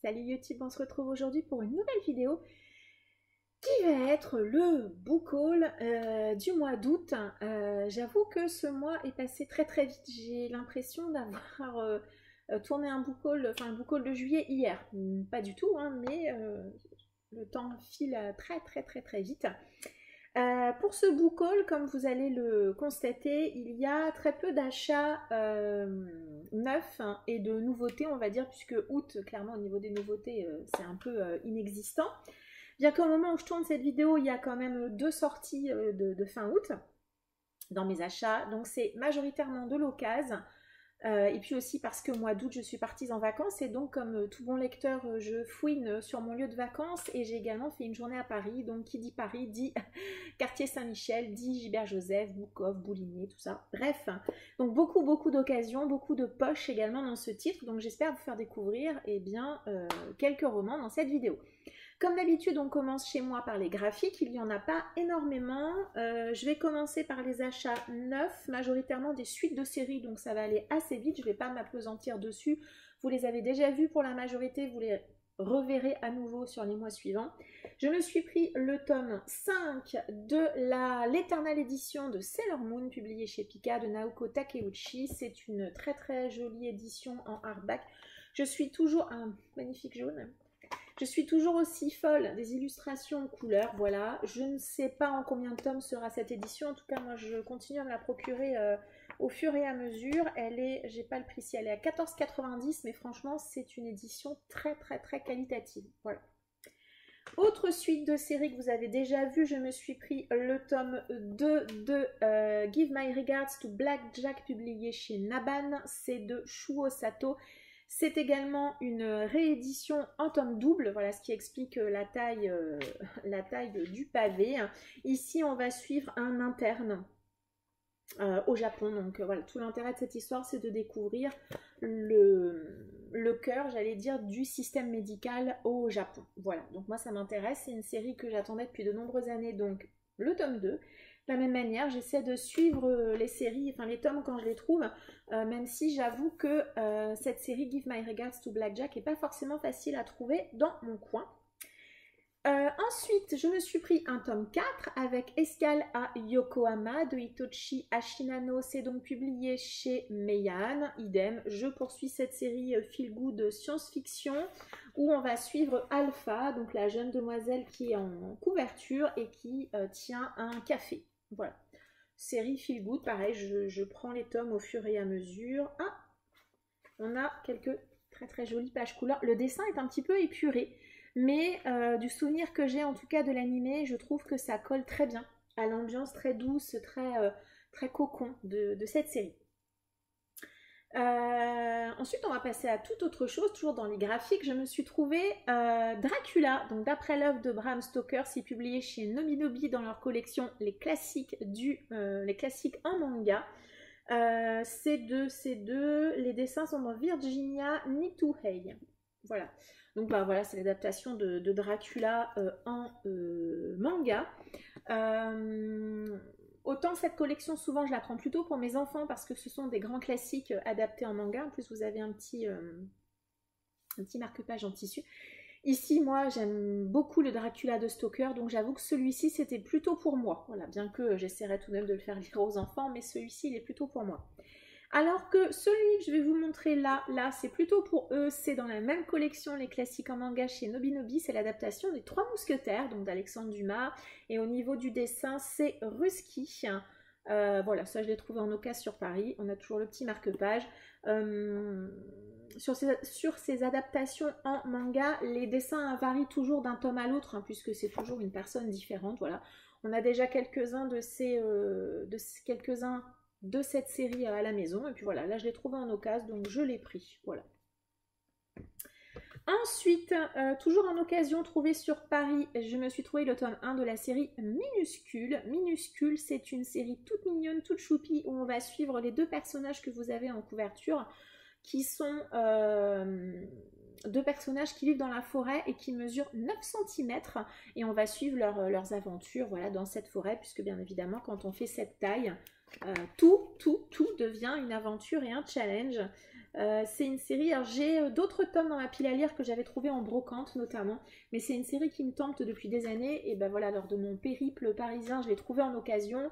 Salut YouTube, on se retrouve aujourd'hui pour une nouvelle vidéo qui va être le book haul du mois d'août. J'avoue que ce mois est passé très très vite. J'ai l'impression d'avoir tourné un book haul de juillet hier. Pas du tout, hein, mais le temps file très vite. Pour ce book haul, comme vous allez le constater, il y a très peu d'achats neufs et de nouveautés, on va dire, puisque août, clairement, au niveau des nouveautés, c'est un peu inexistant. Bien qu'au moment où je tourne cette vidéo, il y a quand même deux sorties de fin août dans mes achats. Donc c'est majoritairement de l'occasion. Et puis aussi parce que au mois d'août je suis partie en vacances et donc comme tout bon lecteur je fouine sur mon lieu de vacances et j'ai également fait une journée à Paris, donc qui dit Paris dit quartier Saint-Michel, dit Gilbert-Joseph, Boukov, Bouligné, tout ça, bref, donc beaucoup d'occasions, beaucoup de poches également dans ce titre, donc j'espère vous faire découvrir quelques romans dans cette vidéo. Comme d'habitude, on commence chez moi par les graphiques, il n'y en a pas énormément. Je vais commencer par les achats neufs, majoritairement des suites de séries, donc ça va aller assez vite, je ne vais pas m'appesantir dessus. Vous les avez déjà vus pour la majorité, vous les reverrez à nouveau sur les mois suivants. Je me suis pris le tome 5 de l'éternelle édition de Sailor Moon, publiée chez Pika, de Naoko Takeuchi. C'est une très jolie édition en hardback. Je suis toujours un magnifique jaune. Je suis toujours aussi folle des illustrations couleurs, voilà. Je ne sais pas en combien de tomes sera cette édition. En tout cas, moi, je continue à me la procurer au fur et à mesure. Elle est, j'ai pas le prix ici, elle est à 14,90 €, mais franchement, c'est une édition très qualitative. Voilà. Autre suite de série que vous avez déjà vu, je me suis pris le tome 2 de Give My Regards to Blackjack, publié chez Naban. C'est de Shuo Sato. C'est également une réédition en tome double, voilà ce qui explique la taille du pavé. Ici, on va suivre un interne au Japon. Donc voilà, tout l'intérêt de cette histoire, c'est de découvrir le cœur, j'allais dire, du système médical au Japon. Voilà, donc moi ça m'intéresse, c'est une série que j'attendais depuis de nombreuses années, donc le tome 2. De la même manière, j'essaie de suivre les séries, enfin les tomes quand je les trouve, même si j'avoue que cette série Give My Regards to Blackjack n'est pas forcément facile à trouver dans mon coin. Ensuite, je me suis pris un tome 4 avec Escale à Yokohama de Hitoshi Ashinano. C'est donc publié chez Meian. Idem, je poursuis cette série feel good science-fiction où on va suivre Alpha, donc la jeune demoiselle qui est en couverture et qui tient un café. Voilà. Série feel good, pareil, je prends les tomes au fur et à mesure. Ah, on a quelques très jolies pages couleurs. Le dessin est un petit peu épuré. Mais du souvenir que j'ai en tout cas de l'animé, je trouve que ça colle très bien à l'ambiance très douce, très cocon de cette série. Ensuite, on va passer à toute autre chose, toujours dans les graphiques. Je me suis trouvé Dracula, donc d'après l'œuvre de Bram Stoker, c'est publié chez Nobinobi dans leur collection les classiques en manga. Les dessins sont dans Virginia Nituhei. Voilà. Donc bah, voilà, c'est l'adaptation de Dracula en manga. Autant cette collection, souvent je la prends plutôt pour mes enfants parce que ce sont des grands classiques adaptés en manga. En plus, vous avez un petit marque-page en tissu. Ici, moi, j'aime beaucoup le Dracula de Stoker, donc j'avoue que celui-ci, c'était plutôt pour moi. Voilà, bien que j'essaierai tout de même de le faire lire aux enfants, mais celui-ci, il est plutôt pour moi. Alors que celui que je vais vous montrer là c'est plutôt pour eux, c'est dans la même collection, les classiques en manga chez Nobinobi, c'est l'adaptation des Trois Mousquetaires, donc d'Alexandre Dumas, et au niveau du dessin, c'est Ruski. Voilà, ça je l'ai trouvé en occasion sur Paris, on a toujours le petit marque-page. Sur ces adaptations en manga, les dessins varient toujours d'un tome à l'autre, hein, puisque c'est toujours une personne différente, voilà. On a déjà quelques-uns de cette série à la maison, et puis voilà, là je l'ai trouvé en occasion, donc je l'ai pris, voilà. Ensuite, toujours en occasion, trouvé sur Paris, je me suis trouvé le tome 1 de la série Minuscule. Minuscule, c'est une série toute mignonne, toute choupie, où on va suivre les deux personnages que vous avez en couverture, qui sont deux personnages qui vivent dans la forêt et qui mesurent 9 cm, et on va suivre leurs aventures, voilà, dans cette forêt, puisque bien évidemment, quand on fait cette taille, tout devient une aventure et un challenge. C'est une série, alors j'ai d'autres tomes dans ma pile à lire que j'avais trouvé en brocante notamment, mais c'est une série qui me tente depuis des années, et ben voilà, lors de mon périple parisien, je l'ai trouvée en occasion,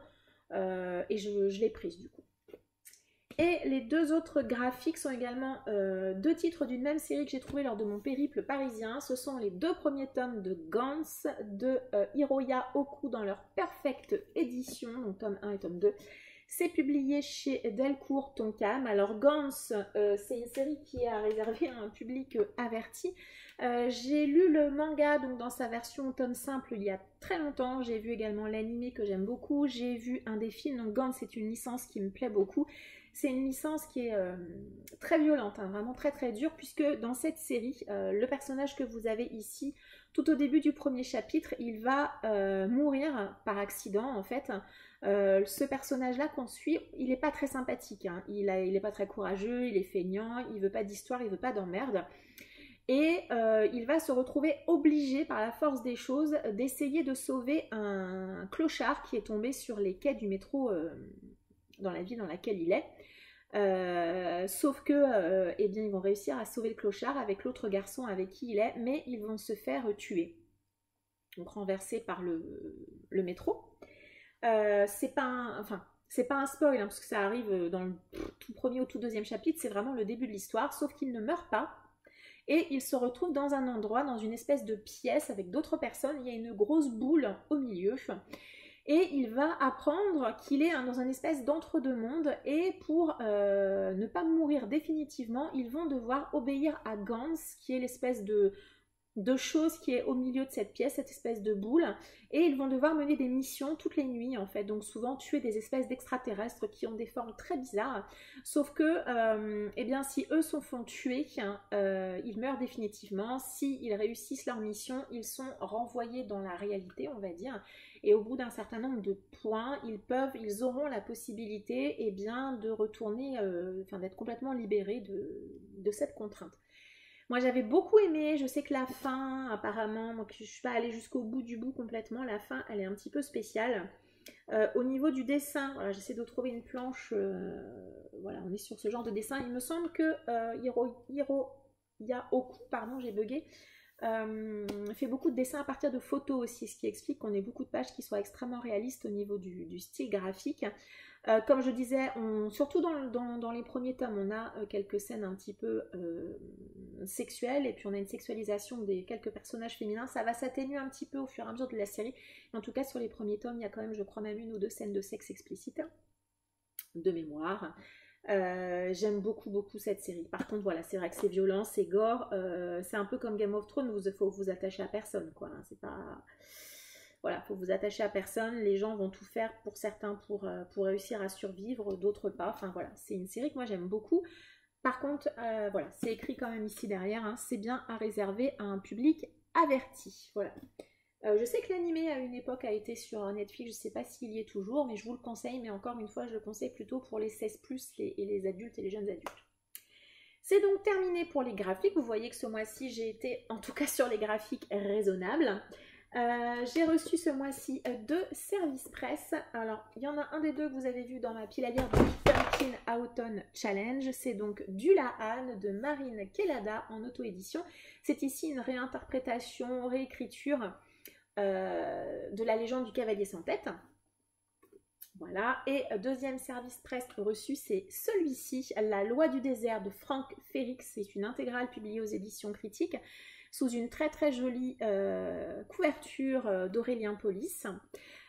et je l'ai prise du coup. Et les deux autres graphiques sont également deux titres d'une même série que j'ai trouvé lors de mon périple parisien. Ce sont les deux premiers tomes de Gantz de Hiroya Oku dans leur perfecte édition, donc tome 1 et tome 2. C'est publié chez Delcourt Tonkam. Alors Gantz, c'est une série qui est réservée à un public averti. J'ai lu le manga donc dans sa version tome simple il y a très longtemps. J'ai vu également l'anime que j'aime beaucoup. J'ai vu un des films. Donc Gantz, c'est une licence qui me plaît beaucoup. C'est une licence qui est très violente, hein, vraiment très très dure, puisque dans cette série, le personnage que vous avez ici, tout au début du premier chapitre, il va mourir par accident en fait. Ce personnage-là qu'on suit, il n'est pas très sympathique, hein. Il n'est pas très courageux, il est feignant, il veut pas d'histoire, il veut pas d'emmerde. Et il va se retrouver obligé par la force des choses d'essayer de sauver un clochard qui est tombé sur les quais du métro dans la ville dans laquelle il est. Sauf que eh bien, ils vont réussir à sauver le clochard avec l'autre garçon avec qui il est, mais ils vont se faire tuer. Donc renversés par le métro. C'est pas un spoil, hein, parce que ça arrive dans le tout premier ou tout deuxième chapitre, c'est vraiment le début de l'histoire, sauf qu'il ne meurt pas. Et il se retrouve dans un endroit, dans une espèce de pièce avec d'autres personnes. Il y a une grosse boule au milieu. Et il va apprendre qu'il est dans une espèce d'entre-deux-mondes. Et pour ne pas mourir définitivement, ils vont devoir obéir à Gantz, qui est l'espèce de chose qui est au milieu de cette pièce, cette espèce de boule, et ils vont devoir mener des missions toutes les nuits en fait, donc souvent tuer des espèces d'extraterrestres qui ont des formes très bizarres, sauf que eh bien, si eux se font tuer, ils meurent définitivement. S'ils réussissent leur mission, ils sont renvoyés dans la réalité, on va dire, et au bout d'un certain nombre de points, ils auront la possibilité eh bien, de retourner, d'être complètement libérés de cette contrainte. Moi j'avais beaucoup aimé, je sais que la fin, apparemment, moi je ne suis pas allée jusqu'au bout du bout complètement, la fin elle est un petit peu spéciale. Au niveau du dessin, voilà, j'essaie de trouver une planche, voilà, on est sur ce genre de dessin. Il me semble que Hiroya Oku, pardon, j'ai bugué, fait beaucoup de dessins à partir de photos aussi, ce qui explique qu'on ait beaucoup de pages qui soient extrêmement réalistes au niveau du style graphique. Comme je disais, surtout dans les premiers tomes, on a quelques scènes un petit peu sexuelles, et puis on a une sexualisation des quelques personnages féminins. Ça va s'atténuer un petit peu au fur et à mesure de la série. En tout cas, sur les premiers tomes, il y a quand même, je crois, même une ou deux scènes de sexe explicite, de mémoire. J'aime beaucoup cette série. Par contre, voilà, c'est vrai que c'est violent, c'est gore. C'est un peu comme Game of Thrones, il faut vous attacher à personne, quoi. C'est pas... Voilà, il faut vous attacher à personne, les gens vont tout faire pour certains pour réussir à survivre, d'autres pas. Enfin voilà, c'est une série que moi j'aime beaucoup. Par contre, voilà, c'est écrit quand même ici derrière, hein, c'est bien à réserver à un public averti. Voilà. Je sais que l'animé à une époque a été sur Netflix, je ne sais pas s'il y est toujours, mais je vous le conseille, mais encore une fois, je le conseille plutôt pour les 16+, et les adultes et les jeunes adultes. C'est donc terminé pour les graphiques. Vous voyez que ce mois-ci, j'ai été, en tout cas sur les graphiques, raisonnables. J'ai reçu ce mois-ci 2 services presse. Alors, il y en a un des deux que vous avez vu dans ma pile à lire du Pumpkin Autumn Challenge. C'est donc Dullahan de Marine Kellada en auto-édition. C'est ici une réinterprétation, réécriture de la légende du cavalier sans tête. Voilà, et deuxième service presse reçu, c'est celui-ci, La loi du désert de Frank Félix. C'est une intégrale publiée aux éditions critiques, sous une très très jolie couverture d'Aurélien Polis.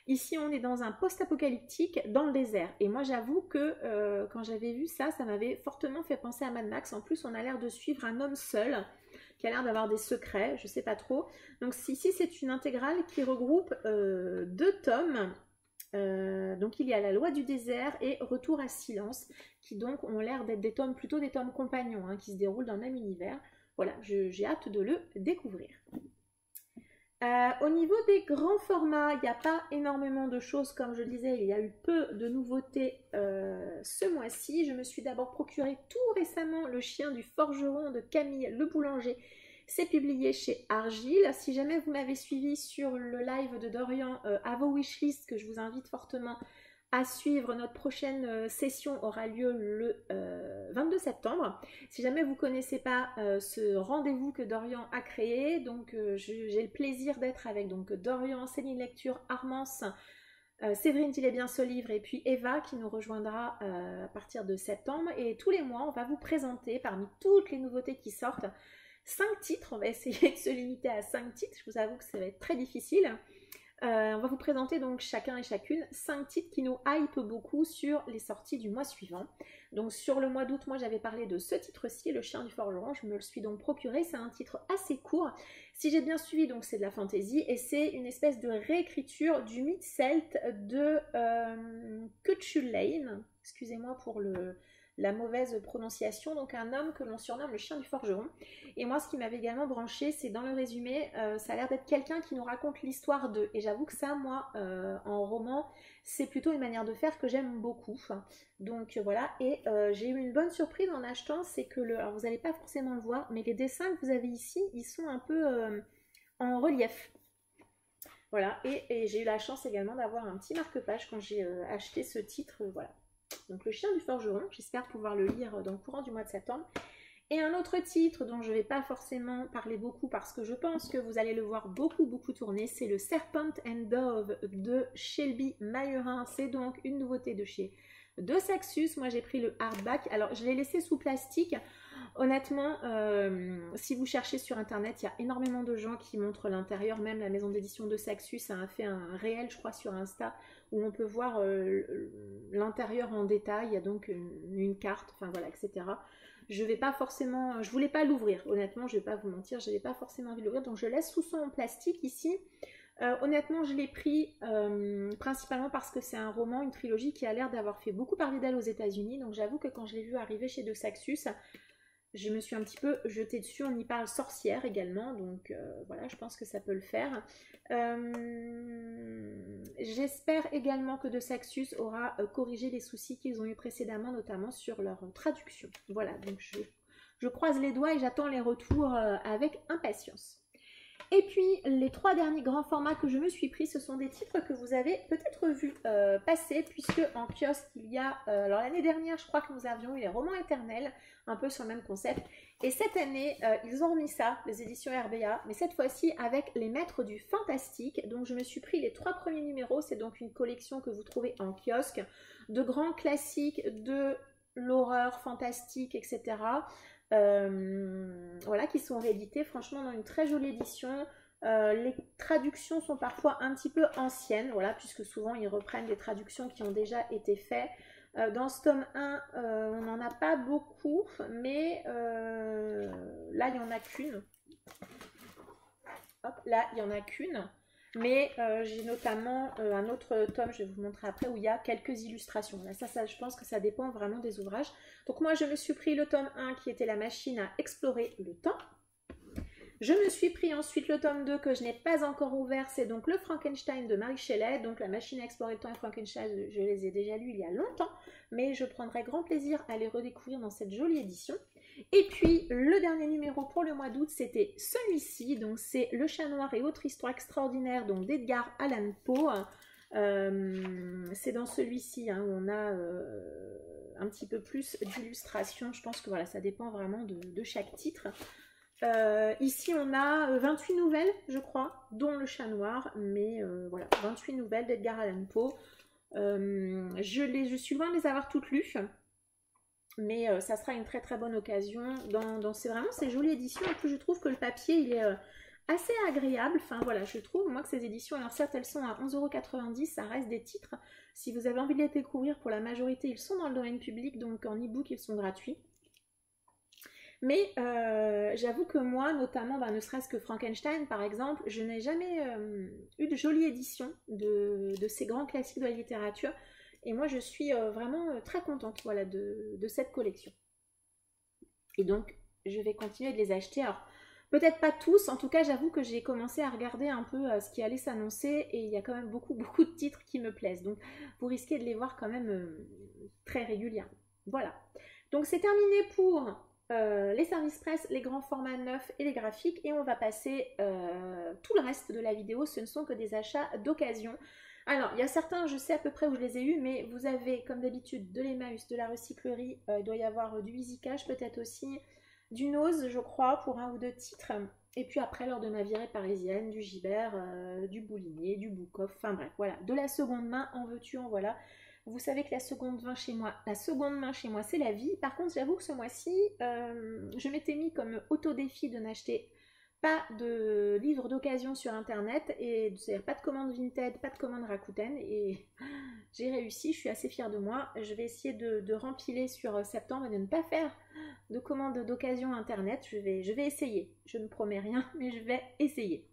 Ici on est dans un post-apocalyptique dans le désert, et moi j'avoue que quand j'avais vu ça, ça m'avait fortement fait penser à Mad Max. En plus on a l'air de suivre un homme seul, qui a l'air d'avoir des secrets, je sais pas trop. Donc ici c'est une intégrale qui regroupe 2 tomes. Donc il y a La loi du désert et Retour à silence, qui donc ont l'air d'être plutôt des tomes compagnons, hein, qui se déroulent dans le même univers. Voilà, j'ai hâte de le découvrir. Au niveau des grands formats, il n'y a pas énormément de choses, comme je le disais, il y a eu peu de nouveautés ce mois-ci. Je me suis d'abord procuré tout récemment Le chien du forgeron de Camille Le Boulanger. C'est publié chez Argile. Si jamais vous m'avez suivi sur le live de Dorian à vos wishlists, que je vous invite fortement À suivre, notre prochaine session aura lieu le 22 septembre. Si jamais vous ne connaissez pas ce rendez-vous que Dorian a créé, donc j'ai le plaisir d'être avec donc, Dorian, Céline Lecture, Armance, Séverine Tillet bien ce livre et puis Eva qui nous rejoindra à partir de septembre. Et tous les mois, on va vous présenter parmi toutes les nouveautés qui sortent 5 titres. On va essayer de se limiter à 5 titres. Je vous avoue que ça va être très difficile. On va vous présenter donc chacun et chacune 5 titres qui nous hype beaucoup sur les sorties du mois suivant. Donc sur le mois d'août, moi j'avais parlé de ce titre-ci, Le Chien du Forgeron, je me le suis donc procuré, c'est un titre assez court. Si j'ai bien suivi, donc c'est de la fantasy et c'est une espèce de réécriture du mythe celte de Cuchulainn, excusez-moi pour la mauvaise prononciation, donc un homme que l'on surnomme le chien du forgeron. Et moi ce qui m'avait également branché, c'est dans le résumé, ça a l'air d'être quelqu'un qui nous raconte l'histoire d'eux. Et j'avoue que ça, moi, en roman, c'est plutôt une manière de faire que j'aime beaucoup. Donc voilà, et j'ai eu une bonne surprise en achetant, c'est que alors vous n'allez pas forcément le voir, mais les dessins que vous avez ici, ils sont un peu en relief. Voilà, et j'ai eu la chance également d'avoir un petit marque-page quand j'ai acheté ce titre, voilà. Donc Le Chien du Forgeron, j'espère pouvoir le lire dans le courant du mois de septembre. Et un autre titre dont je ne vais pas forcément parler beaucoup parce que je pense que vous allez le voir beaucoup tourner, c'est le Serpent and Dove de Shelby Mayerin. C'est donc une nouveauté de chez De Saxus. Moi j'ai pris le hardback, alors je l'ai laissé sous plastique. Honnêtement, si vous cherchez sur internet, il y a énormément de gens qui montrent l'intérieur. Même la maison d'édition De Saxus a fait un réel, je crois, sur Insta où on peut voir l'intérieur en détail. Il y a donc une carte, enfin voilà, etc. Je vais pas forcément, je voulais pas l'ouvrir, honnêtement, je vais pas vous mentir, je n'avais pas forcément envie de l'ouvrir, donc je laisse sous son plastique ici. Honnêtement, je l'ai pris principalement parce que c'est un roman, une trilogie qui a l'air d'avoir fait beaucoup parler d'elle aux États-Unis. Donc j'avoue que quand je l'ai vu arriver chez De Saxus, je me suis un petit peu jetée dessus. On y parle sorcière également, donc voilà, je pense que ça peut le faire. J'espère également que De Saxus aura corrigé les soucis qu'ils ont eu précédemment, notamment sur leur traduction. Voilà, donc je croise les doigts et j'attends les retours avec impatience. Et puis les 3 derniers grands formats que je me suis pris, ce sont des titres que vous avez peut-être vu passer, puisque en kiosque il y a, alors l'année dernière je crois que nous avions eu les romans éternels, un peu sur le même concept, et cette année ils ont remis ça, les éditions RBA, mais cette fois-ci avec les maîtres du fantastique. Donc je me suis pris les 3 premiers numéros, c'est donc une collection que vous trouvez en kiosque, de grands classiques de l'horreur fantastique, etc. Voilà, qui sont réédités franchement dans une très jolie édition. Les traductions sont parfois un petit peu anciennes, voilà, puisque souvent ils reprennent des traductions qui ont déjà été faites. Dans ce tome 1, on n'en a pas beaucoup, mais là il n'y en a qu'une. Hop, là il n'y en a qu'une. Mais j'ai notamment un autre tome, je vais vous montrer après, où il y a quelques illustrations. Là, ça, je pense que ça dépend vraiment des ouvrages. Donc moi, je me suis pris le tome 1 qui était La machine à explorer le temps. Je me suis pris ensuite le tome 2 que je n'ai pas encore ouvert, c'est donc le Frankenstein de Mary Shelley. Donc La machine à explorer le temps et Frankenstein, je les ai déjà lus il y a longtemps, mais je prendrai grand plaisir à les redécouvrir dans cette jolie édition. Et puis le dernier numéro pour le mois d'août, c'était celui-ci, donc c'est Le Chat Noir et autre histoire extraordinaire, donc d'Edgar Allan Poe. C'est dans celui-ci où on a un petit peu plus d'illustrations. Je pense que voilà, ça dépend vraiment de chaque titre. Ici on a 28 nouvelles je crois, dont Le Chat Noir, mais voilà, 28 nouvelles d'Edgar Allan Poe. Je suis loin de les avoir toutes lues, mais ça sera une très bonne occasion. C'est vraiment ces jolies éditions. En plus je trouve que le papier il est assez agréable. Enfin voilà, je trouve moi que ces éditions, alors certes elles sont à 11,90 €, ça reste des titres. Si vous avez envie de les découvrir, pour la majorité ils sont dans le domaine public, donc en e-book ils sont gratuits. Mais j'avoue que moi, notamment, ne serait-ce que Frankenstein par exemple, je n'ai jamais eu de jolie édition de ces grands classiques de la littérature. Et moi je suis vraiment très contente, voilà, de cette collection. Et donc je vais continuer de les acheter. Alors peut-être pas tous, en tout cas j'avoue que j'ai commencé à regarder un peu ce qui allait s'annoncer. Et il y a quand même beaucoup de titres qui me plaisent. Donc vous risquez de les voir quand même très régulièrement. Voilà. Donc c'est terminé pour les services presse, les grands formats neufs et les graphiques. Et on va passer tout le reste de la vidéo. Ce ne sont que des achats d'occasion. Alors, il y a certains, je sais à peu près où je les ai eus, mais vous avez, comme d'habitude, de l'Emmaüs, de la recyclerie, il doit y avoir du Easy Cash, peut-être aussi du Nose, je crois, pour un ou deux titres. Et puis après, lors de ma virée parisienne, du Gibert, du Boulinier, du Boucoff, enfin bref, voilà. De la seconde main, en veux-tu, en voilà. Vous savez que la seconde main chez moi, c'est la vie. Par contre, j'avoue que ce mois-ci, je m'étais mis comme auto-défi de n'acheter pas de livres d'occasion sur internet et c'est-à-dire pas de commande Vinted, pas de commande Rakuten et j'ai réussi, je suis assez fière de moi. Je vais essayer de rempiler sur septembre et de ne pas faire de commande d'occasion internet. Je vais essayer. Je ne promets rien, mais je vais essayer.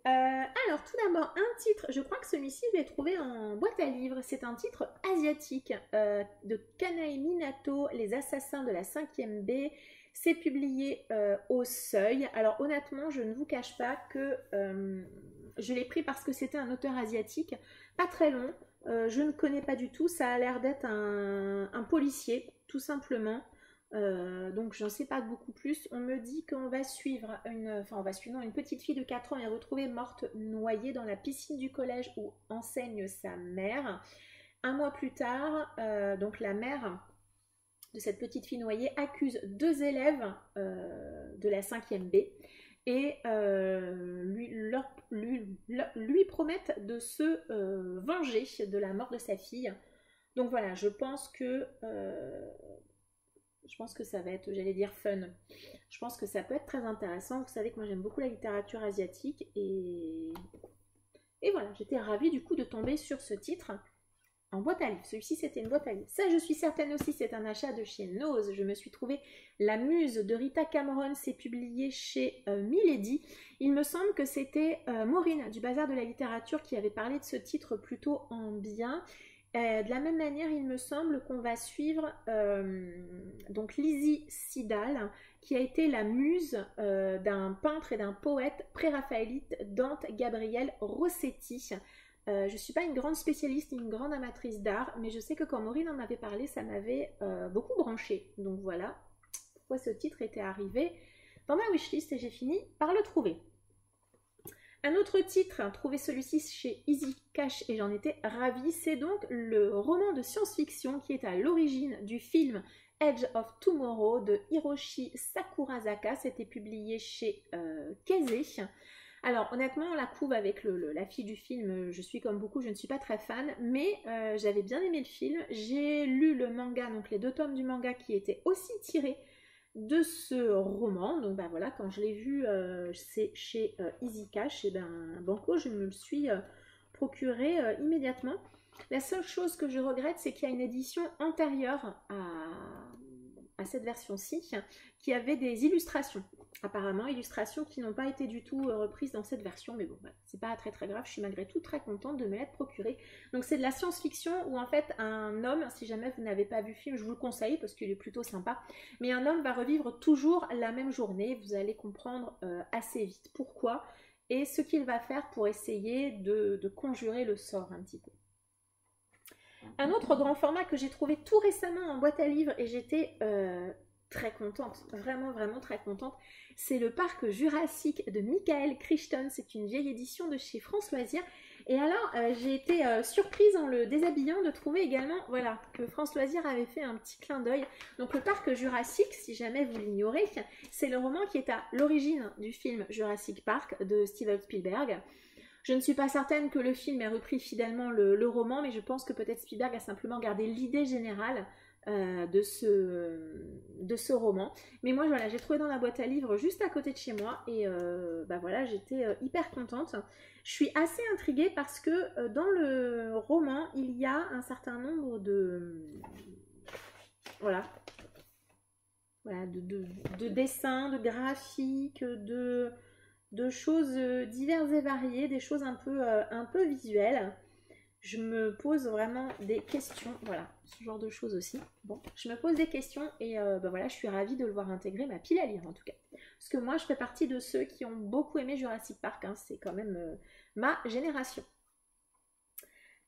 Alors tout d'abord un titre, je crois que celui-ci je l'ai trouvé en boîte à livres, c'est un titre asiatique de Kanai Minato, Les Assassins de la 5e B, c'est publié au Seuil. Alors honnêtement je ne vous cache pas que je l'ai pris parce que c'était un auteur asiatique, pas très long, je ne connais pas du tout, ça a l'air d'être un policier tout simplement. Donc j'en sais pas beaucoup plus. On me dit qu'on va suivre une petite fille de 4 ans est retrouvée morte noyée dans la piscine du collège où enseigne sa mère. Un mois plus tard, donc la mère de cette petite fille noyée accuse 2 élèves de la 5e B et lui promettent de se venger de la mort de sa fille. Donc voilà, je pense que ça va être, j'allais dire fun. Je pense que ça peut être très intéressant. Vous savez que moi j'aime beaucoup la littérature asiatique et voilà, j'étais ravie du coup de tomber sur ce titre en boîte à livres. Celui-ci c'était une boîte à livres. Ça je suis certaine aussi, c'est un achat de chez Nose. Je me suis trouvé La Muse de Rita Cameron, c'est publié chez Milady. Il me semble que c'était Maureen du Bazar de la littérature qui avait parlé de ce titre plutôt en bien. De la même manière, il me semble qu'on va suivre donc Lizzie Sidal, qui a été la muse d'un peintre et d'un poète pré-raphaélite, Dante Gabriel Rossetti. Je ne suis pas une grande spécialiste, une grande amatrice d'art, mais je sais que quand Maureen en avait parlé, ça m'avait beaucoup branché. Donc voilà pourquoi ce titre était arrivé dans ma wishlist et j'ai fini par le trouver. Un autre titre, trouvé celui-ci chez Easy Cash et j'en étais ravie, c'est donc le roman de science-fiction qui est à l'origine du film Edge of Tomorrow de Hiroshi Sakurazaka. C'était publié chez Kazé. Alors honnêtement, la couve avec la fille du film, je suis comme beaucoup, je ne suis pas très fan, mais j'avais bien aimé le film. J'ai lu le manga, donc les 2 tomes du manga qui étaient aussi tirés de ce roman. Donc ben voilà, quand je l'ai vu c'est chez Easy Cash, et ben banco, je me le suis procuré immédiatement. La seule chose que je regrette, c'est qu'il y a une édition antérieure à cette version-ci qui avait des illustrations. Apparemment, illustrations qui n'ont pas été du tout reprises dans cette version, mais bon, voilà, c'est pas très très grave, je suis malgré tout très contente de me l'être procurée. Donc c'est de la science-fiction où en fait un homme, si jamais vous n'avez pas vu le film, je vous le conseille parce qu'il est plutôt sympa, mais un homme va revivre toujours la même journée, vous allez comprendre assez vite pourquoi et ce qu'il va faire pour essayer de conjurer le sort un petit peu. Un autre grand format que j'ai trouvé tout récemment en boîte à livres et j'étais très contente, vraiment vraiment très contente, c'est le parc Jurassique de Michael Crichton. C'est une vieille édition de chez France Loisirs et alors j'ai été surprise en le déshabillant de trouver également, voilà, que France Loisirs avait fait un petit clin d'œil. Donc le parc Jurassique, si jamais vous l'ignorez, c'est le roman qui est à l'origine du film Jurassic Park de Steven Spielberg. Je ne suis pas certaine que le film ait repris fidèlement le roman, mais je pense que peut-être Spielberg a simplement gardé l'idée générale de ce roman. Mais moi, voilà, j'ai trouvé dans la boîte à livres juste à côté de chez moi et bah voilà, j'étais hyper contente. Je suis assez intriguée parce que dans le roman, il y a un certain nombre voilà, de dessins, de graphiques, de choses diverses et variées, des choses un peu visuelles. Je me pose vraiment des questions, voilà, ce genre de choses aussi. Bon, je me pose des questions et ben voilà, je suis ravie de le voir intégrer ma pile à lire en tout cas. Parce que moi, je fais partie de ceux qui ont beaucoup aimé Jurassic Park, hein, c'est quand même ma génération.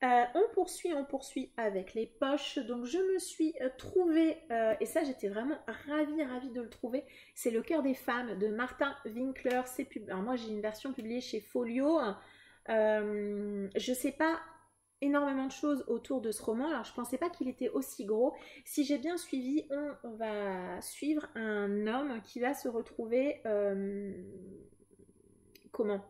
On poursuit avec les poches. Donc je me suis trouvée, et ça j'étais vraiment ravie de le trouver, c'est Le Cœur des femmes de Martin Winkler. Alors moi j'ai une version publiée chez Folio. Je sais pas énormément de choses autour de ce roman, alors je pensais pas qu'il était aussi gros. Si j'ai bien suivi, on va suivre un homme qui va se retrouver comment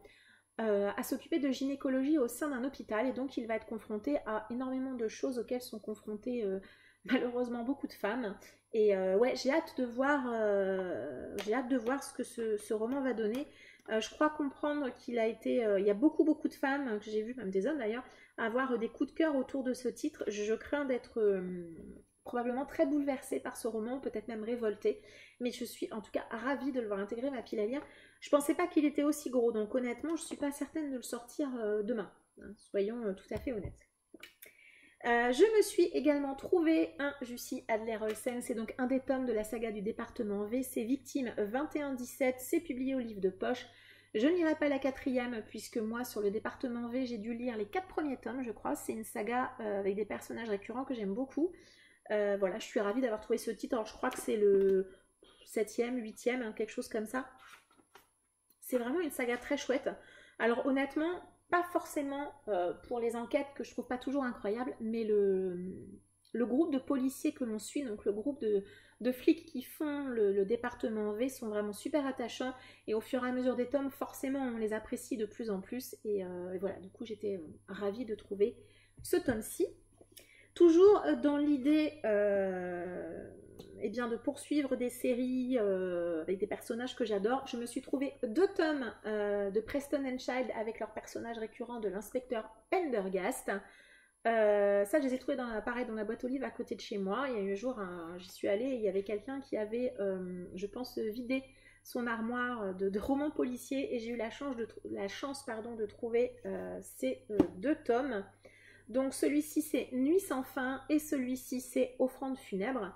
à s'occuper de gynécologie au sein d'un hôpital, et donc il va être confronté à énormément de choses auxquelles sont confrontées malheureusement beaucoup de femmes. Et ouais, j'ai hâte de voir ce que ce roman va donner. Je crois comprendre qu'il a été, il y a beaucoup de femmes que j'ai vues, même des hommes d'ailleurs, avoir des coups de cœur autour de ce titre. Je crains d'être probablement très bouleversée par ce roman, peut-être même révoltée, mais je suis en tout cas ravie de le voir intégrer ma pile à lire. Je pensais pas qu'il était aussi gros, donc honnêtement, je suis pas certaine de le sortir demain. Hein, soyons tout à fait honnêtes. Je me suis également trouvé un Jussi Adler-Olsen, c'est donc un des tomes de la saga du département V, c'est Victime 21-17, c'est publié au livre de poche. Je ne lirai pas la quatrième, puisque moi, sur le département V, j'ai dû lire les 4 premiers tomes, je crois. C'est une saga avec des personnages récurrents que j'aime beaucoup. Voilà, je suis ravie d'avoir trouvé ce titre. Alors, je crois que c'est le 7e, 8e, hein, quelque chose comme ça. C'est vraiment une saga très chouette. Alors, honnêtement, pas forcément pour les enquêtes que je trouve pas toujours incroyables, mais le groupe de policiers que l'on suit, donc le groupe de flics qui font le département V, sont vraiment super attachants, et au fur et à mesure des tomes, forcément on les apprécie de plus en plus, et voilà, du coup j'étais ravie de trouver ce tome-ci. Toujours dans l'idée eh bien, de poursuivre des séries avec des personnages que j'adore, je me suis trouvé 2 tomes de Preston and Child avec leurs personnages récurrents de l'inspecteur Pendergast. Ça, je les ai trouvés pareil, dans la boîte aux livres à côté de chez moi. Il y a eu un jour, j'y suis allée et il y avait quelqu'un qui avait, je pense, vidé son armoire de romans policiers, et j'ai eu la chance de trouver ces 2 tomes. Donc celui-ci c'est Nuit sans fin et celui-ci c'est Offrande funèbre,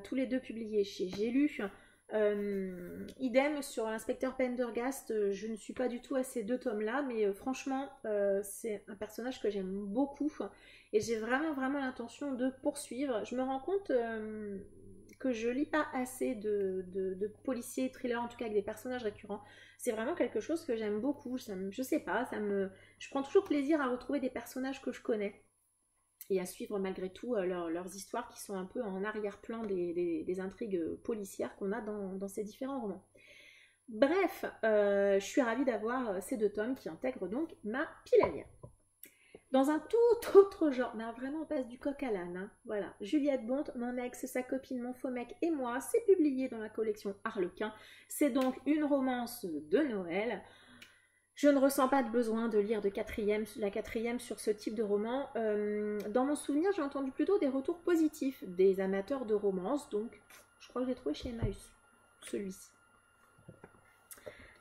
tous les deux publiés chez J'ai lu. Idem sur l'inspecteur Pendergast, je ne suis pas du tout à ces 2 tomes-là, mais franchement c'est un personnage que j'aime beaucoup et j'ai vraiment l'intention de poursuivre. Je me rends compte que je lis pas assez de policiers, thrillers, en tout cas avec des personnages récurrents. C'est vraiment quelque chose que j'aime beaucoup. Je sais pas, je prends toujours plaisir à retrouver des personnages que je connais et à suivre malgré tout leurs histoires qui sont un peu en arrière-plan des intrigues policières qu'on a dans ces différents romans. Bref, je suis ravie d'avoir ces 2 tomes qui intègrent donc ma pile à lire. Dans un tout autre genre, mais vraiment on passe du coq à l'âne, hein. Voilà, Juliette Bond, mon ex, sa copine, mon faux mec et moi, c'est publié dans la collection Harlequin. C'est donc une romance de Noël. Je ne ressens pas de besoin de lire la quatrième sur ce type de roman. Dans mon souvenir, j'ai entendu plutôt des retours positifs des amateurs de romance, donc je crois que j'ai trouvé chez Emmaüs, celui-ci.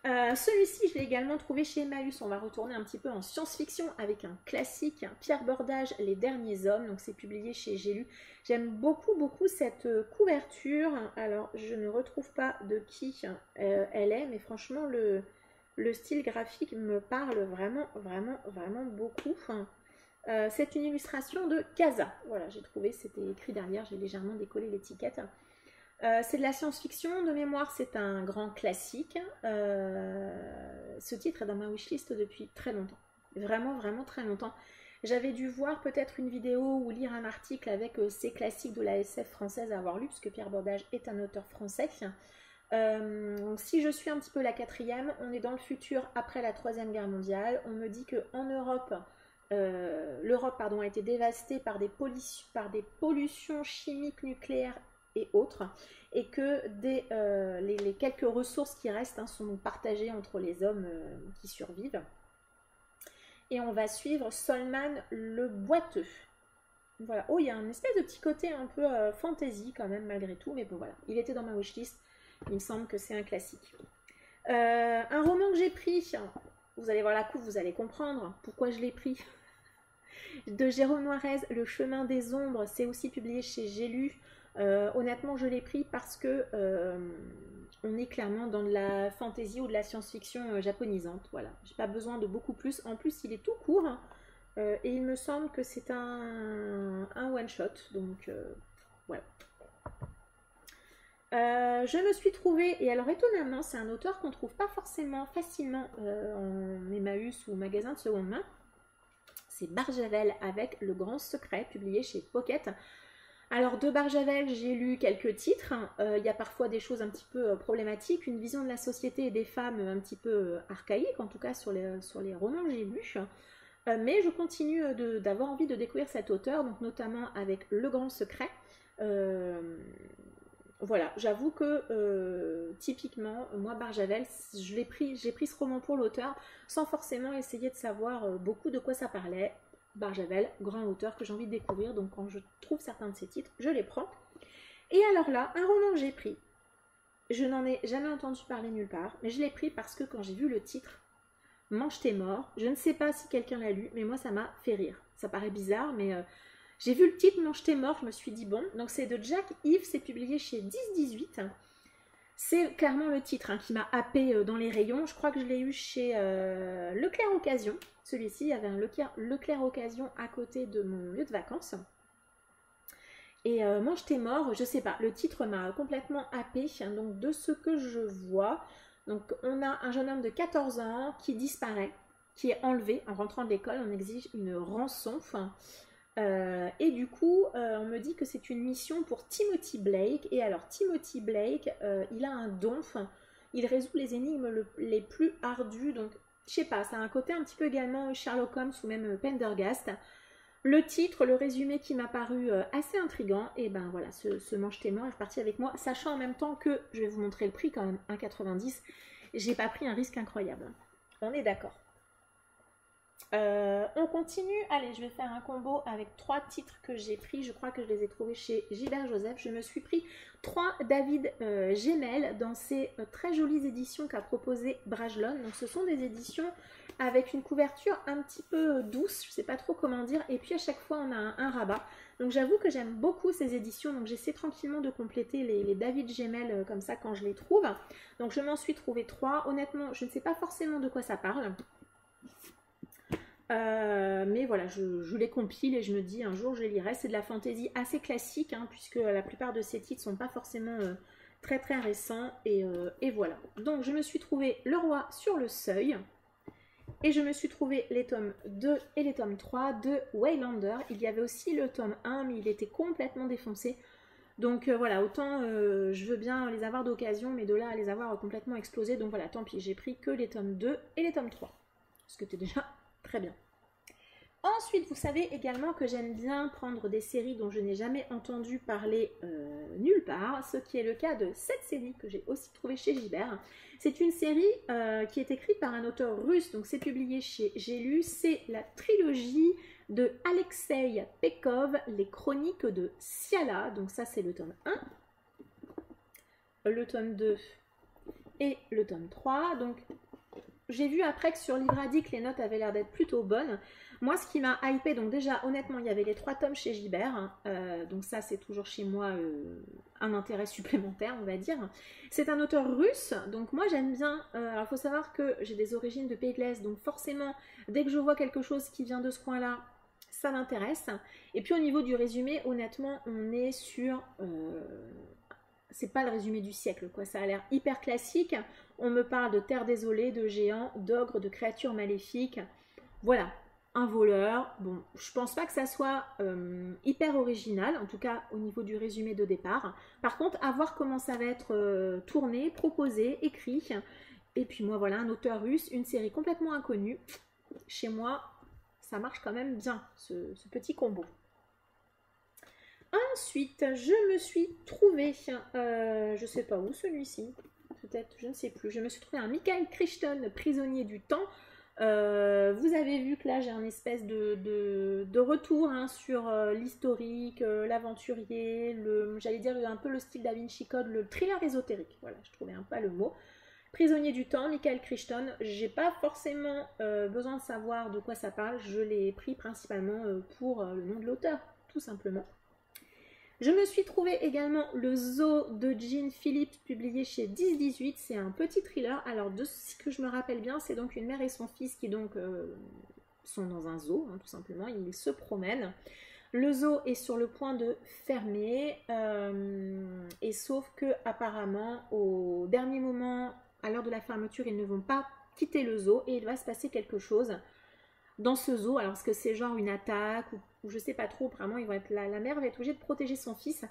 Celui-ci, je l'ai également trouvé chez Emmaüs. On va retourner un petit peu en science-fiction avec un classique, Pierre Bordage, Les Derniers Hommes. Donc c'est publié chez J'ai lu. J'aime beaucoup cette couverture. Alors je ne retrouve pas de qui elle est, mais franchement le style graphique me parle vraiment beaucoup. C'est une illustration de Casa. Voilà, j'ai trouvé, c'était écrit derrière, j'ai légèrement décollé l'étiquette. C'est de la science-fiction, de mémoire c'est un grand classique. Ce titre est dans ma wishlist depuis très longtemps, vraiment très longtemps. J'avais dû voir peut-être une vidéo ou lire un article avec ces classiques de la SF française à avoir lu, puisque Pierre Bordage est un auteur français. Si je suis un petit peu la quatrième, on est dans le futur après la 3e guerre mondiale. On me dit qu'en Europe, l'Europe a été dévastée par des pollutions chimiques, nucléaires et autres, et que les quelques ressources qui restent sont partagées entre les hommes qui survivent. Et on va suivre Solman le boiteux. Voilà. Oh, il y a un espèce de petit côté un peu fantasy quand même malgré tout, mais bon voilà, il était dans ma wishlist, il me semble que c'est un classique. Un roman que j'ai pris, vous allez voir la couve, vous allez comprendre pourquoi je l'ai pris, de Jérôme Noirez, Le chemin des ombres, c'est aussi publié chez J'ai lu. Honnêtement je l'ai pris parce que on est clairement dans de la fantasy ou de la science-fiction japonisante. Voilà, j'ai pas besoin de beaucoup plus. En plus il est tout court et il me semble que c'est un one shot, donc voilà. Je me suis trouvée, et alors étonnamment, c'est un auteur qu'on ne trouve pas forcément facilement en Emmaüs ou magasin de seconde main. C'est Barjavel avec Le Grand Secret, publié chez Pocket. Alors de Barjavel, j'ai lu quelques titres. Il y a parfois des choses un petit peu problématiques, une vision de la société et des femmes un petit peu archaïque, en tout cas sur les romans que j'ai lus. Mais je continue d'avoir envie de découvrir cet auteur, donc notamment avec Le Grand Secret. Voilà, j'avoue que typiquement, moi Barjavel, j'ai pris ce roman pour l'auteur sans forcément essayer de savoir beaucoup de quoi ça parlait. Barjavel, grand auteur que j'ai envie de découvrir, donc quand je trouve certains de ses titres, je les prends. Et alors là, un roman que j'ai pris, je n'en ai jamais entendu parler nulle part, mais je l'ai pris parce que quand j'ai vu le titre, Mange tes morts, je ne sais pas si quelqu'un l'a lu, mais moi ça m'a fait rire. Ça paraît bizarre, mais j'ai vu le titre Mange tes morts, je me suis dit bon, donc c'est de Jack Yves, c'est publié chez 10-18. C'est clairement le titre qui m'a happé dans les rayons. Je crois que je l'ai eu chez Leclerc Occasion. Celui-ci, il y avait un Leclerc Occasion à côté de mon lieu de vacances. Et Mange tes morts, je sais pas, le titre m'a complètement happé. Donc de ce que je vois, donc on a un jeune homme de 14 ans qui disparaît, qui est enlevé en rentrant de l'école. On exige une rançon. Et du coup, on me dit que c'est une mission pour Timothy Blake. Et alors, Timothy Blake, il a un don. Il résout les énigmes les plus ardues. Donc, je sais pas, ça a un côté un petit peu également Sherlock Holmes ou même Pendergast. Le titre, le résumé qui m'a paru assez intriguant. Et ben voilà, ce Mange tes morts est reparti avec moi. Sachant en même temps que, je vais vous montrer le prix quand même, 1,90. J'ai pas pris un risque incroyable. On est d'accord. On continue, allez je vais faire un combo avec 3 titres que j'ai pris, je crois que je les ai trouvés chez Gilbert Joseph. Je me suis pris 3 David Gemmell dans ces très jolies éditions qu'a proposé Brajlon. Donc ce sont des éditions avec une couverture un petit peu douce, je sais pas trop comment dire, et puis à chaque fois on a un rabat. Donc j'avoue que j'aime beaucoup ces éditions, donc j'essaie tranquillement de compléter les David Gemmell comme ça quand je les trouve. Donc je m'en suis trouvé 3, honnêtement je ne sais pas forcément de quoi ça parle. Mais voilà, je les compile et je me dis un jour je les lirai. C'est de la fantaisie assez classique, puisque la plupart de ces titres sont pas forcément très très récents. Et voilà. Donc je me suis trouvé Le Roi sur le Seuil. Et je me suis trouvé les tomes 2 et les tomes 3 de Waylander. Il y avait aussi le tome 1, mais il était complètement défoncé. Donc voilà, autant je veux bien les avoir d'occasion, mais de là à les avoir complètement explosés. Donc voilà, tant pis, j'ai pris que les tomes 2 et les tomes 3. Ce que c'était déjà très bien. Ensuite, vous savez également que j'aime bien prendre des séries dont je n'ai jamais entendu parler nulle part, ce qui est le cas de cette série que j'ai aussi trouvée chez Gibert. C'est une série qui est écrite par un auteur russe, donc c'est publié chez J'ai lu, c'est la trilogie de Alexei Pekov, Les Chroniques de Siala, donc ça c'est le tome 1, le tome 2 et le tome 3, donc j'ai vu après que sur Libradic les notes avaient l'air d'être plutôt bonnes. Moi, ce qui m'a hypé, donc déjà, honnêtement, il y avait les 3 tomes chez Gibert. Donc ça, c'est toujours chez moi un intérêt supplémentaire, on va dire. C'est un auteur russe, donc moi, j'aime bien. Alors, il faut savoir que j'ai des origines de pays de l'Est, donc forcément, dès que je vois quelque chose qui vient de ce coin-là, ça m'intéresse. Et puis, au niveau du résumé, honnêtement, on est sur... c'est pas le résumé du siècle, quoi. Ça a l'air hyper classique. On me parle de terre désolée, de géants, d'ogres, de créatures maléfiques. Voilà. Un voleur, bon, je pense pas que ça soit hyper original, en tout cas au niveau du résumé de départ. Par contre, à voir comment ça va être tourné, proposé, écrit. Et puis moi, voilà, un auteur russe, une série complètement inconnue. Chez moi, ça marche quand même bien, ce petit combo. Ensuite, je me suis trouvé, je sais pas où celui-ci, peut-être, je ne sais plus. Je me suis trouvé un Michael Crichton, Prisonnier du temps. Vous avez vu que là j'ai un espèce de retour sur l'historique, l'aventurier, j'allais dire un peu le style Da Vinci Code, le thriller ésotérique. Voilà, je trouvais un peu le mot. Prisonnier du temps, Michael Crichton. J'ai pas forcément besoin de savoir de quoi ça parle. Je l'ai pris principalement pour le nom de l'auteur, tout simplement. Je me suis trouvé également le Zoo de Jean Phillips, publié chez 10-18. C'est un petit thriller. Alors, de ce que je me rappelle bien, c'est donc une mère et son fils qui donc sont dans un zoo, tout simplement. Ils se promènent. Le zoo est sur le point de fermer, et sauf que apparemment au dernier moment, à l'heure de la fermeture, ils ne vont pas quitter le zoo et il va se passer quelque chose dans ce zoo. Alors est-ce que c'est genre une attaque ou je sais pas trop, vraiment la mère va être obligée de protéger son fils.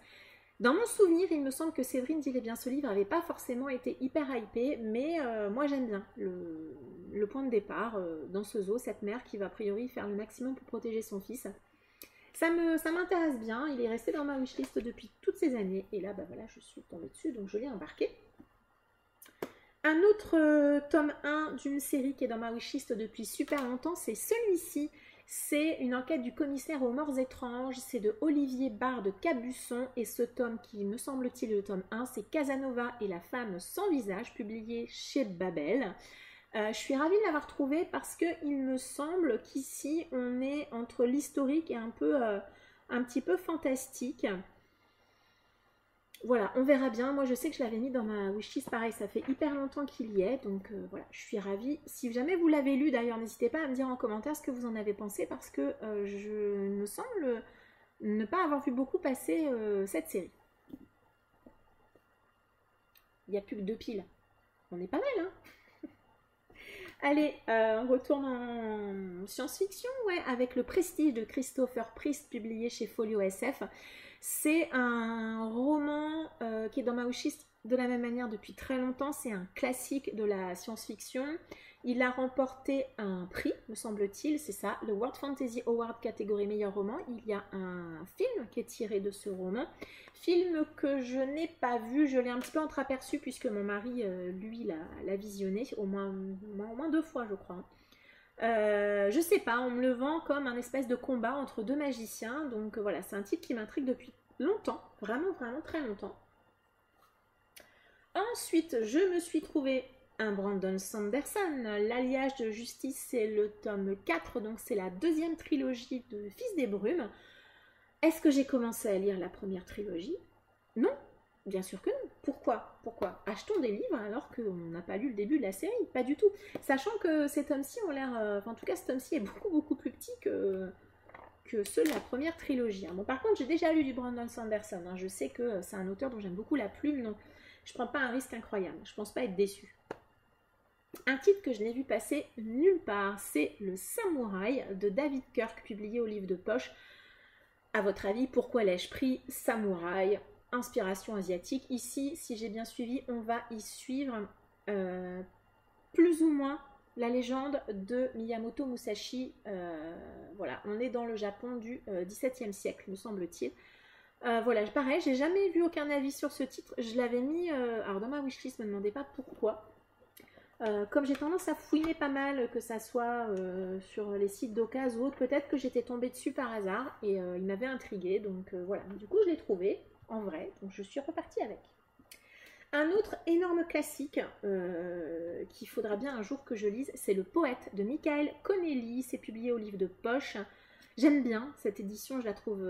Dans mon souvenir, il me semble que Séverine dirait bien ce livre n'avait pas forcément été hyper hypé, mais moi j'aime bien le point de départ dans ce zoo, cette mère qui va a priori faire le maximum pour protéger son fils. Ça m'intéresse bien, il est resté dans ma wishlist depuis toutes ces années, et là bah voilà, je suis tombée dessus, donc je l'ai embarqué. Un autre tome 1 d'une série qui est dans ma wishlist depuis super longtemps, c'est celui-ci. C'est une enquête du commissaire aux morts étranges, c'est de Olivier Bard de Cabusson, et ce tome qui me semble-t-il le tome 1, c'est Casanova et la femme sans visage, publié chez Babel. Je suis ravie de l'avoir trouvé parce qu'il me semble qu'ici on est entre l'historique et un petit peu fantastique. Voilà, on verra bien. Moi, je sais que je l'avais mis dans ma wishlist. Pareil, ça fait hyper longtemps qu'il y est. Donc, voilà, je suis ravie. Si jamais vous l'avez lu, d'ailleurs, n'hésitez pas à me dire en commentaire ce que vous en avez pensé. Parce que je me semble ne pas avoir vu beaucoup passer cette série. Il n'y a plus que 2 piles. On est pas mal, hein? Allez, on retourne en science-fiction, ouais, avec Le Prestige de Christopher Priest, publié chez Folio SF. C'est un roman qui est dans ma wishlist de la même manière depuis très longtemps. C'est un classique de la science-fiction. Il a remporté un prix, me semble-t-il, c'est ça, le World Fantasy Award catégorie meilleur roman. Il y a un film qui est tiré de ce roman. Film que je n'ai pas vu, je l'ai un petit peu entreaperçu puisque mon mari, lui, l'a visionné au moins 2 fois, je crois. Je sais pas, on me le vend comme un espèce de combat entre 2 magiciens. Donc voilà, c'est un titre qui m'intrigue depuis longtemps, vraiment, vraiment très longtemps. Ensuite, je me suis trouvé un Brandon Sanderson, L'Alliage de Justice, c'est le tome 4, donc c'est la 2e trilogie de Fils des Brumes. Est-ce que j'ai commencé à lire la première trilogie? Non, bien sûr que non. Pourquoi? Achetons des livres alors qu'on n'a pas lu le début de la série? Pas du tout. Sachant que ces tomes-ci ont l'air... en tout cas, ce tome-ci est beaucoup, beaucoup plus petit que ceux de la première trilogie. Bon, par contre, j'ai déjà lu du Brandon Sanderson. Je sais que c'est un auteur dont j'aime beaucoup la plume, donc je prends pas un risque incroyable. Je pense pas être déçue. Un titre que je n'ai vu passer nulle part, c'est Le Samouraï de David Kirk, publié au livre de poche. À votre avis, pourquoi l'ai-je pris? Samouraï, inspiration asiatique. Ici, si j'ai bien suivi, on va y suivre plus ou moins la légende de Miyamoto Musashi. Voilà, on est dans le Japon du XVIIe siècle, me semble-t-il. Voilà, pareil, j'ai jamais vu aucun avis sur ce titre. Je l'avais mis, alors dans ma wishlist, ne me demandez pas pourquoi. Comme j'ai tendance à fouiner pas mal, que ça soit sur les sites d'occasion ou autres, peut-être que j'étais tombée dessus par hasard et il m'avait intriguée. Donc voilà, du coup je l'ai trouvé en vrai, donc je suis repartie avec. Un autre énorme classique qu'il faudra bien un jour que je lise, c'est Le Poète de Michael Connelly. C'est publié au livre de poche. J'aime bien cette édition, je la trouve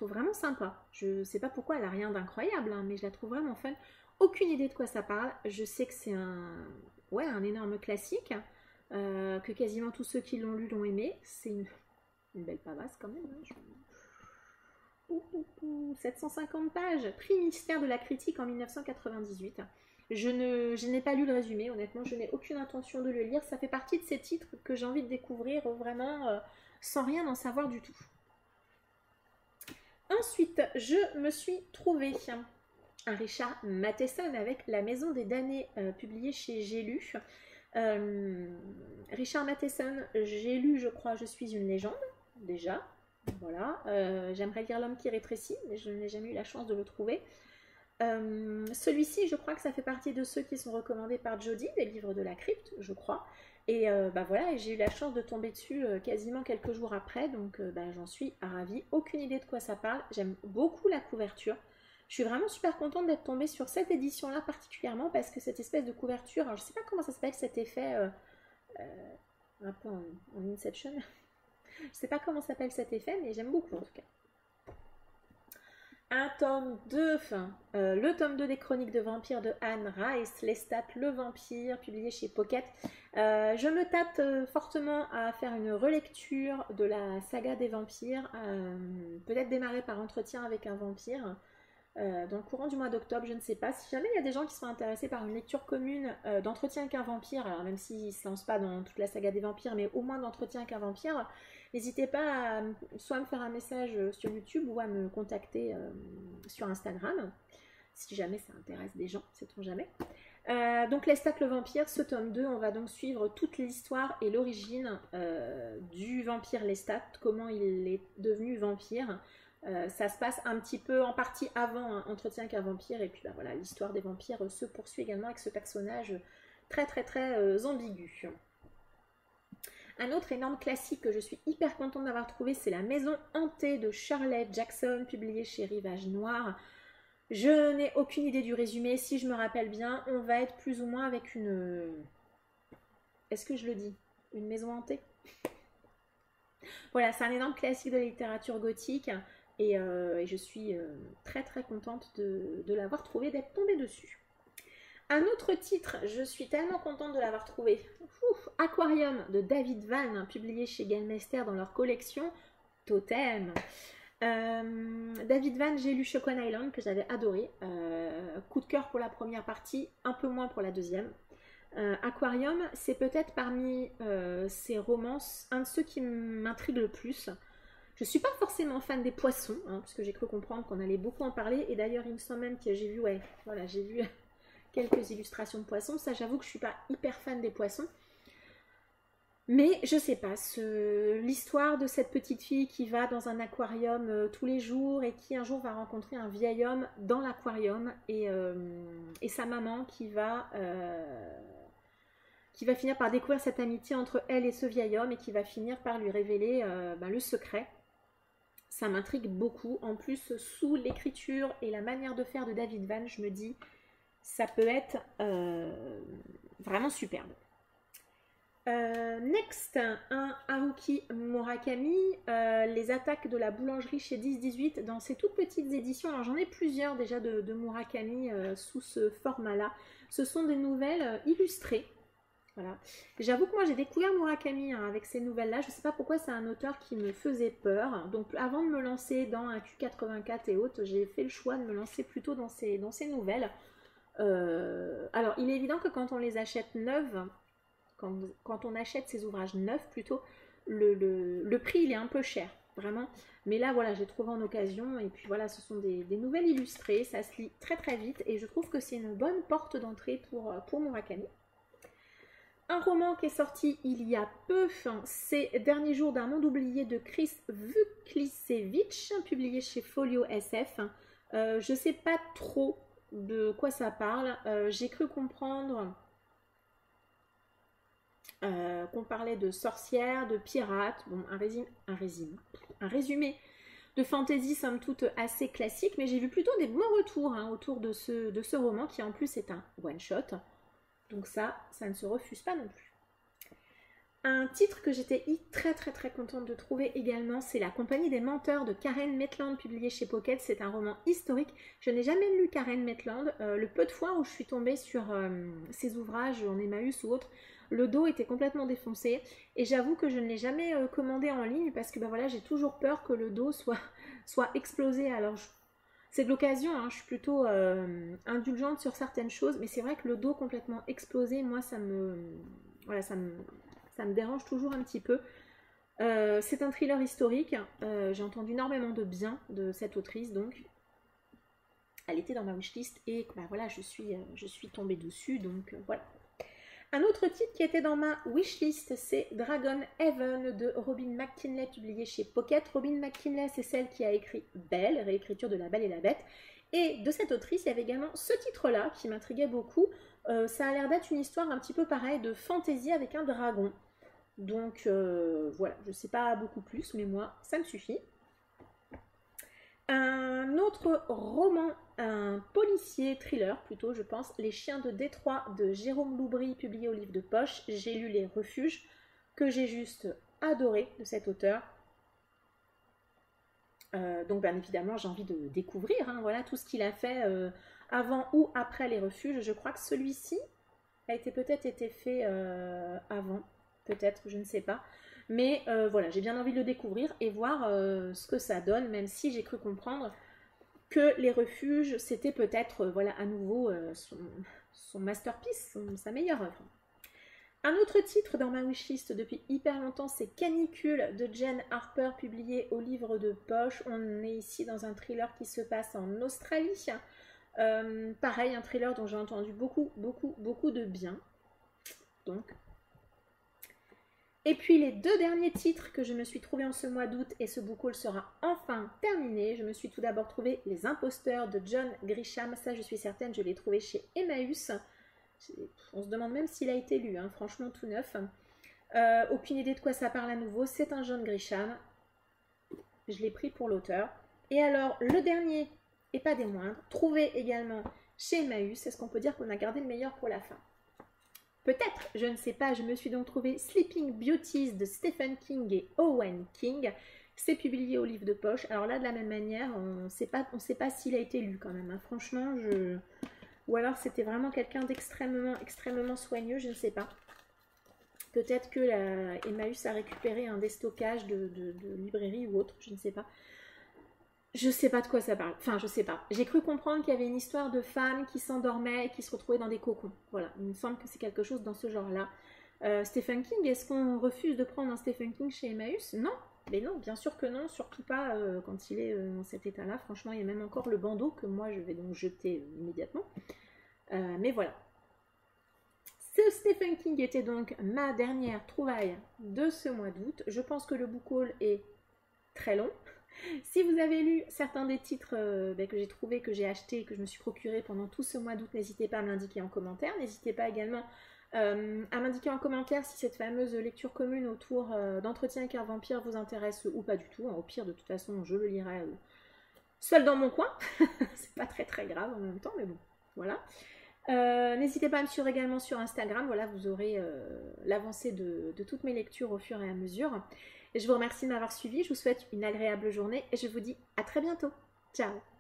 vraiment sympa. Je sais pas pourquoi, elle a rien d'incroyable, hein, mais je la trouve vraiment fun. Aucune idée de quoi ça parle. Je sais que c'est un énorme classique, que quasiment tous ceux qui l'ont lu l'ont aimé. C'est une belle pavasse quand même. Hein. 750 pages, prix Mystère de la critique en 1998. Je n'ai pas lu le résumé, honnêtement, je n'ai aucune intention de le lire. Ça fait partie de ces titres que j'ai envie de découvrir vraiment sans rien en savoir du tout. Ensuite, je me suis trouvé un Richard Matheson avec La Maison des damnés, publié chez J'ai lu. Richard Matheson, j'ai lu, je crois, Je suis une légende, déjà. Voilà, j'aimerais lire L'homme qui rétrécit, mais je n'ai jamais eu la chance de le trouver. Celui-ci, je crois que ça fait partie de ceux qui sont recommandés par Jodie, des livres de la crypte, je crois. Et voilà, j'ai eu la chance de tomber dessus quasiment quelques jours après, donc j'en suis ravie. Aucune idée de quoi ça parle, j'aime beaucoup la couverture. Je suis vraiment super contente d'être tombée sur cette édition-là particulièrement, parce que cette espèce de couverture, alors je sais pas comment ça s'appelle cet effet, un peu en Inception. Je sais pas comment s'appelle cet effet, mais j'aime beaucoup en tout cas. un tome 2, le tome 2 des Chroniques de Vampires de Anne Rice, Lestat le Vampire, publié chez Pocket. Je me tâte fortement à faire une relecture de la saga des vampires, peut-être démarrer par Entretien avec un vampire, dans le courant du mois d'octobre, je ne sais pas. Si jamais il y a des gens qui sont intéressés par une lecture commune d'Entretien avec un vampire, alors même s'ils ne se lancent pas dans toute la saga des vampires, mais au moins d'Entretien avec un vampire, n'hésitez pas à soit me faire un message sur YouTube ou à me contacter sur Instagram, si jamais ça intéresse des gens, sait-on jamais. Donc Lestat le Vampire, ce tome 2, on va donc suivre toute l'histoire et l'origine du vampire Lestat, comment il est devenu vampire. Ça se passe un petit peu en partie avant Entretien avec un vampire, et puis bah, voilà, l'histoire des vampires se poursuit également avec ce personnage très ambigu. Un autre énorme classique que je suis hyper contente d'avoir trouvé, c'est La Maison Hantée de Shirley Jackson, publié chez Rivage Noir. Je n'ai aucune idée du résumé, si je me rappelle bien, on va être plus ou moins avec une... Est-ce que je le dis? Une maison hantée? Voilà, c'est un énorme classique de la littérature gothique, et je suis très contente de l'avoir trouvé, d'être tombée dessus. Un autre titre, je suis tellement contente de l'avoir trouvé. Aquarium de David Van, publié chez Galmeister dans leur collection Totem. David Van, j'ai lu Shock on Island que j'avais adoré. Coup de cœur pour la première partie, un peu moins pour la deuxième. Aquarium, c'est peut-être parmi ces romances un de ceux qui m'intrigue le plus. Je ne suis pas forcément fan des poissons, parce que j'ai cru comprendre qu'on allait beaucoup en parler. Et d'ailleurs, il me semble même que j'ai vu, j'ai vu quelques illustrations de poissons. Ça, j'avoue que je ne suis pas hyper fan des poissons. Mais je sais pas, l'histoire de cette petite fille qui va dans un aquarium tous les jours et qui un jour va rencontrer un vieil homme dans l'aquarium, et sa maman qui va finir par découvrir cette amitié entre elle et ce vieil homme, et qui va finir par lui révéler le secret. Ça m'intrigue beaucoup. En plus, sous l'écriture et la manière de faire de David Van, je me dis, ça peut être vraiment superbe. Next, un Haruki Murakami, les attaques de la boulangerie chez 10-18 dans ces toutes petites éditions. Alors j'en ai plusieurs déjà de Murakami sous ce format-là. Ce sont des nouvelles illustrées. Voilà. J'avoue que moi j'ai découvert Murakami avec ces nouvelles-là. Je ne sais pas pourquoi, c'est un auteur qui me faisait peur. Donc avant de me lancer dans un Q84 et autres, j'ai fait le choix de me lancer plutôt dans ces nouvelles. Alors il est évident que quand on les achète neuves, quand on achète ces ouvrages neufs plutôt, le prix il est un peu cher, vraiment. Mais là voilà, j'ai trouvé en occasion, et puis voilà, ce sont des nouvelles illustrées, ça se lit très vite, et je trouve que c'est une bonne porte d'entrée pour Murakami. Un roman qui est sorti il y a peu, c'est Derniers jours d'un monde oublié de Chris Vuklisevich, publié chez Folio SF. Je sais pas trop de quoi ça parle, j'ai cru comprendre qu'on parlait de sorcières, de pirates, bon, un résumé de fantasy somme toute assez classique, mais j'ai vu plutôt des bons retours autour de ce roman, qui en plus est un one-shot, donc ça ne se refuse pas non plus. Un titre que j'étais très contente de trouver également, c'est La Compagnie des Menteurs de Karen Maitland, publié chez Pocket. C'est un roman historique. Je n'ai jamais lu Karen Maitland. Le peu de fois où je suis tombée sur ses ouvrages en Emmaüs ou autre, le dos était complètement défoncé, et j'avoue que je ne l'ai jamais commandé en ligne, parce que voilà, j'ai toujours peur que le dos soit explosé. Alors c'est de l'occasion, je suis plutôt indulgente sur certaines choses, mais c'est vrai que le dos complètement explosé, moi ça me dérange toujours un petit peu. C'est un thriller historique. J'ai entendu énormément de bien de cette autrice, donc elle était dans ma wishlist, et voilà, je suis tombée dessus, donc voilà. Un autre titre qui était dans ma wishlist, c'est Dragon Heaven de Robin McKinley, publié chez Pocket. Robin McKinley, c'est celle qui a écrit Belle, réécriture de La Belle et la Bête. Et de cette autrice, il y avait également ce titre-là qui m'intriguait beaucoup. Ça a l'air d'être une histoire un petit peu pareille de fantasy avec un dragon. Donc voilà, je ne sais pas beaucoup plus, mais moi, ça me suffit. Un autre roman, un policier thriller plutôt, je pense, Les Chiens de Détroit de Jérôme Loubry, publié au livre de poche. J'ai lu Les Refuges, que j'ai juste adoré de cet auteur. Donc bien évidemment j'ai envie de découvrir voilà, tout ce qu'il a fait avant ou après les refuges. Je crois que celui-ci a peut-être été fait avant, peut-être, je ne sais pas. Mais voilà, j'ai bien envie de le découvrir et voir ce que ça donne, même si j'ai cru comprendre que les refuges, c'était peut-être voilà, à nouveau son masterpiece, sa meilleure œuvre. Un autre titre dans ma wishlist depuis hyper longtemps, c'est Canicule de Jen Harper, publié au livre de poche. On est ici dans un thriller qui se passe en Australie. Pareil, un thriller dont j'ai entendu beaucoup de bien. Donc. Et puis les deux derniers titres que je me suis trouvé en ce mois d'août, et ce book haul sera enfin terminé. Je me suis tout d'abord trouvé Les Imposteurs de John Grisham. Ça, je suis certaine, je l'ai trouvé chez Emmaüs. On se demande même s'il a été lu, franchement tout neuf. Aucune idée de quoi ça parle à nouveau. C'est un John Grisham. Je l'ai pris pour l'auteur. Et alors, le dernier, et pas des moindres, trouvé également chez Emmaüs. Est-ce qu'on peut dire qu'on a gardé le meilleur pour la fin? Peut-être, je ne sais pas. Je me suis donc trouvé Sleeping Beauties de Stephen King et Owen King. C'est publié au livre de poche. Alors là, de la même manière, on ne sait pas s'il a été lu quand même. Franchement, ou alors c'était vraiment quelqu'un extrêmement soigneux, je ne sais pas. Peut-être que Emmaüs a récupéré un déstockage de librairie ou autre, je ne sais pas. Je ne sais pas de quoi ça parle. Enfin, je sais pas. J'ai cru comprendre qu'il y avait une histoire de femmes qui s'endormaient et qui se retrouvaient dans des cocons. Voilà, il me semble que c'est quelque chose dans ce genre-là. Stephen King, est-ce qu'on refuse de prendre un Stephen King chez Emmaüs? Non, mais non, bien sûr que non, surtout pas quand il est dans cet état-là. Franchement, il y a même encore le bandeau que moi je vais donc jeter immédiatement. Mais voilà. Ce Stephen King était donc ma dernière trouvaille de ce mois d'août. Je pense que le book haul est très long. Si vous avez lu certains des titres que j'ai trouvés, que j'ai achetés, que je me suis procuré pendant tout ce mois d'août, n'hésitez pas à me l'indiquer en commentaire. N'hésitez pas également à m'indiquer en commentaire si cette fameuse lecture commune autour d'Entretien avec un vampire vous intéresse ou pas du tout. Au pire, de toute façon, je le lirai seul dans mon coin. C'est pas très grave en même temps, mais bon, voilà. N'hésitez pas à me suivre également sur Instagram. Voilà, vous aurez l'avancée de toutes mes lectures au fur et à mesure. Et je vous remercie de m'avoir suivi. Je vous souhaite une agréable journée et je vous dis à très bientôt. Ciao!